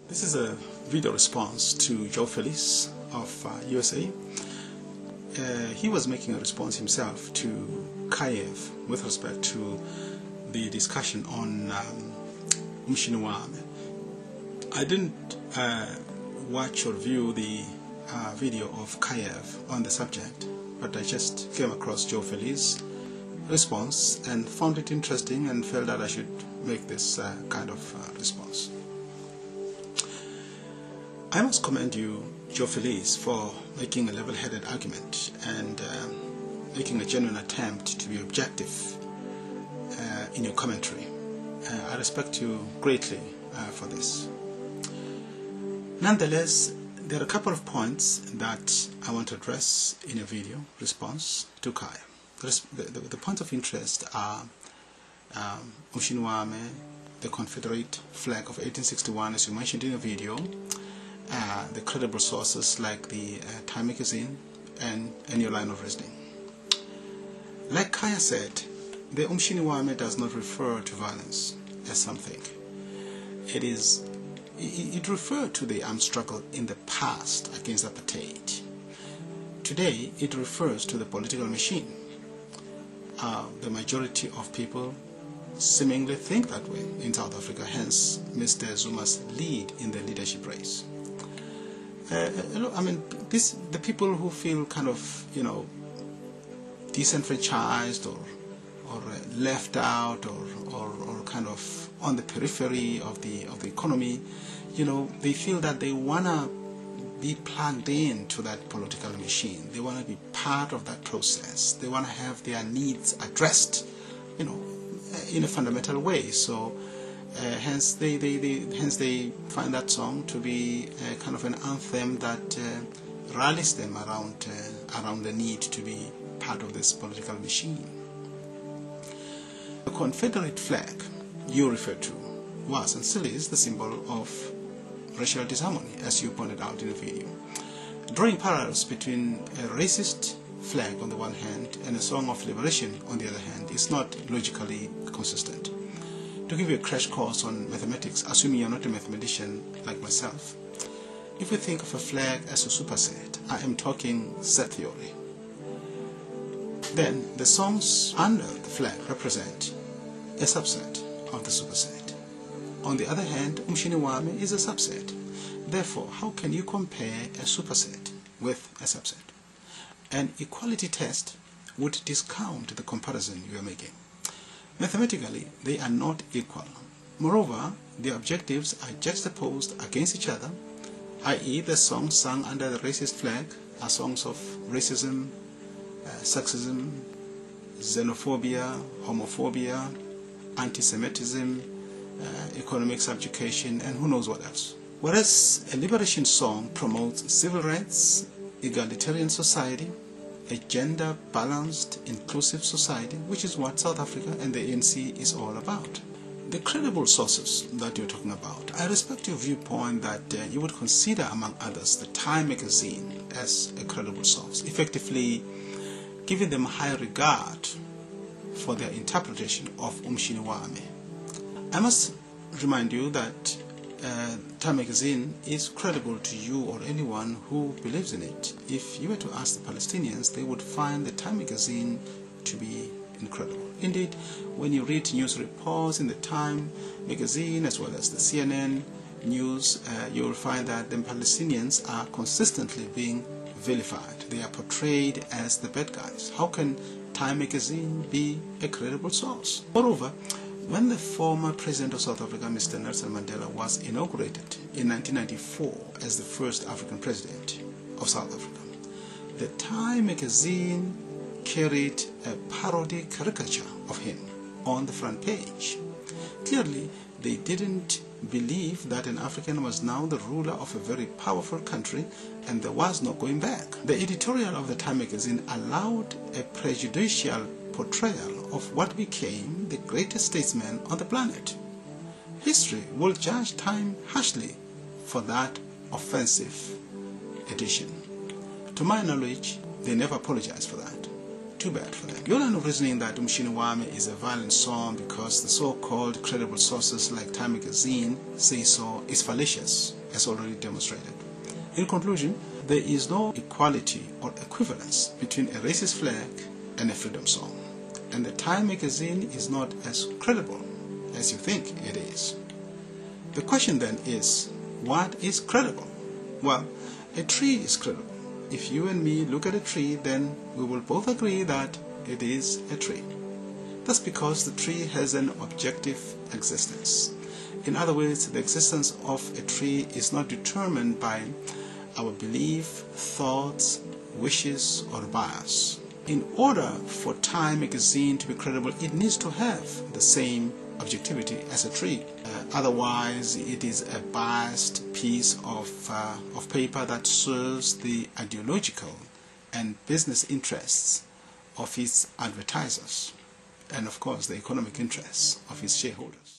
This is a video response to Joe Feliz of USA. He was making a response himself to Kiev with respect to the discussion on Umshini Wami. I didn't watch or view the video of Kiev on the subject, but I just came across Joe Feliz's response and found it interesting and felt that I should make this kind of response. I must commend you, Joe Feliz, for making a level-headed argument and making a genuine attempt to be objective in your commentary. I respect you greatly for this. Nonetheless, there are a couple of points that I want to address in a video response to Kai. The points of interest are Umshini Wami, the Confederate flag of 1861, as you mentioned in a video, the credible sources like the Time magazine and your line of reasoning. Like Kaya said, the Umshini Wami does not refer to violence as something. It referred to the armed struggle in the past against apartheid. Today, it refers to the political machine. The majority of people seemingly think that way in South Africa, hence Mr. Zuma's lead in the leadership race. I mean, the people who feel kind of, disenfranchised or left out or kind of on the periphery of the economy, they feel that they wanna be plugged into that political machine. They wanna be part of that process. They wanna have their needs addressed, in a fundamental way. So. Hence they find that song to be kind of an anthem that rallies them around the need to be part of this political machine. The Confederate flag you referred to was and still is the symbol of racial disharmony, as you pointed out in the video. Drawing parallels between a racist flag on the one hand and a song of liberation on the other hand is not logically consistent. To give you a crash course on mathematics, assuming you're not a mathematician like myself, if we think of a flag as a superset, I am talking set theory, then the songs under the flag represent a subset of the superset. On the other hand, Umshini Wami is a subset. Therefore, how can you compare a superset with a subset? An equality test would discount the comparison you are making. Mathematically, they are not equal. Moreover, their objectives are juxtaposed against each other, i.e. the songs sung under the racist flag are songs of racism, sexism, xenophobia, homophobia, anti-Semitism, economic subjugation, and who knows what else. Whereas a liberation song promotes civil rights, egalitarian society, a gender-balanced, inclusive society, which is what South Africa and the ANC is all about. The credible sources that you're talking about, I respect your viewpoint that you would consider, among others, the Time magazine as a credible source, effectively giving them high regard for their interpretation of Umshini Wami. I must remind you that Time magazine is credible to you or anyone who believes in it. If you were to ask the Palestinians, they would find the Time magazine to be incredible. Indeed, when you read news reports in the Time magazine as well as the CNN news, you will find that the Palestinians are consistently being vilified. They are portrayed as the bad guys. How can Time magazine be a credible source? Moreover, when the former president of South Africa, Mr. Nelson Mandela, was inaugurated in 1994 as the first African president of South Africa, the Time magazine carried a parody caricature of him on the front page. Clearly, they didn't believe that an African was now the ruler of a very powerful country and there was no going back. The editorial of the Time magazine allowed a prejudicial portrayal of what became the greatest statesman on the planet. History will judge Time harshly for that offensive edition. To my knowledge, they never apologized for that. Too bad for them. Your line of reasoning that Umshini Wami is a violent song because the so-called credible sources like Time magazine say so is fallacious. as already demonstrated. In conclusion, there is no equality or equivalence between a racist flag and a freedom song, and the Time magazine is not as credible as you think it is. The question then is, what is credible? Well, a tree is credible. If you and me look at a tree, then we will both agree that it is a tree. That's because the tree has an objective existence. In other words, the existence of a tree is not determined by our belief, thoughts, wishes, or bias. In order for Time magazine to be credible, it needs to have the same objectivity as a tree. Otherwise, it is a biased piece of paper that serves the ideological and business interests of its advertisers, and of course the economic interests of its shareholders.